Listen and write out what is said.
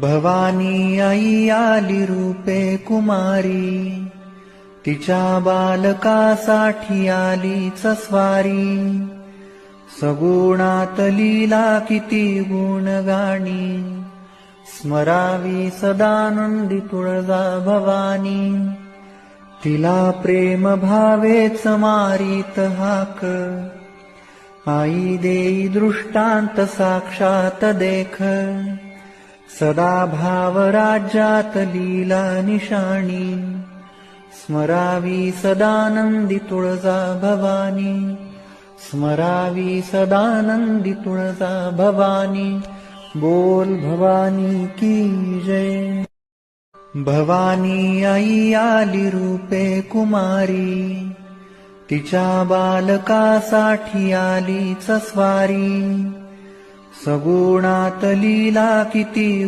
भवानी आई आली रूपे कुमारी, तिच्या बालकासाठी आलीच स्वारी. सगुणात लीला किती गुणगाणी, स्मरावी सदानंदी तुळजा भवानी. तिला प्रेम भावेच मारीत हाक, आई देई दृष्टांत साक्षात देख. सदा भाव राज्यात लीला निशाणी, स्मरावी सदानंदी तुळजा भवानी. स्मरावी सदानंदी तुळजा भवानी. बोल भवानी की जय. भवानी आई आली रूपे कुमारी, तिच्या बालकासाठी आलीच स्वारी. सगुणात लीला किती